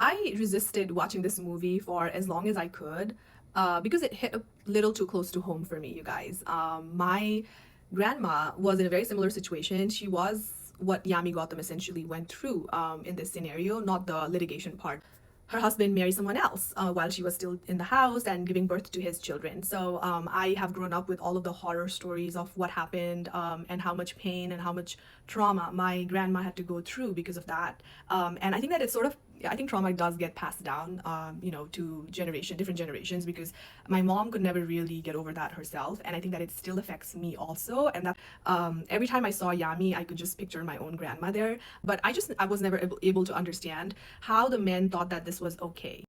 I resisted watching this movie for as long as I could because it hit a little too close to home for me, you guys. My grandma was in a very similar situation. She was what Yami Gautam essentially went through in this scenario, not the litigation part. Her husband married someone else while she was still in the house and giving birth to his children. So I have grown up with all of the horror stories of what happened and how much pain and how much trauma my grandma had to go through because of that. And I think that it's sort of I think trauma does get passed down, to different generations, because my mom could never really get over that herself, and I think that it still affects me also. And that every time I saw Yami, I could just picture my own grandma there. But I was never able to understand how the men thought that this was okay.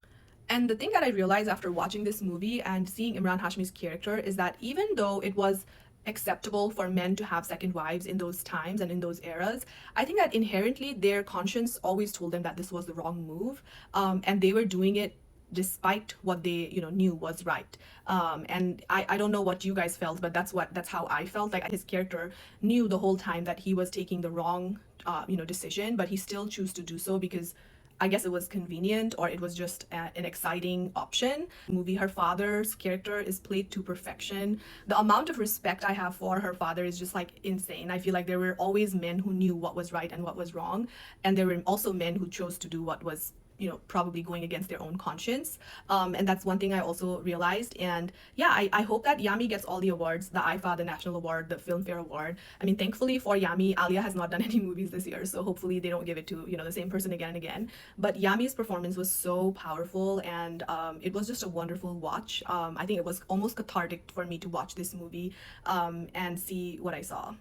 And the thing that I realized after watching this movie and seeing Imran Hashmi's character is that even though it was acceptable for men to have second wives in those times and in those eras, I think that inherently their conscience always told them that this was the wrong move, and they were doing it despite what they knew was right. And I don't know what you guys felt, but that's how I felt. Like his character knew the whole time that he was taking the wrong decision, but he still chose to do so because I guess it was convenient, or it was just an exciting option. Movie, her father's character is played to perfection. The amount of respect I have for her father is just like insane. I feel like there were always men who knew what was right and what was wrong, and there were also men who chose to do what was probably going against their own conscience. And that's one thing I also realized. And yeah, I hope that Yami gets all the awards, the IFA, the National Award, the Filmfare Award. I mean, thankfully for Yami, Alia has not done any movies this year, so hopefully they don't give it to the same person again and again. But Yami's performance was so powerful, and it was just a wonderful watch. I think it was almost cathartic for me to watch this movie and see what I saw.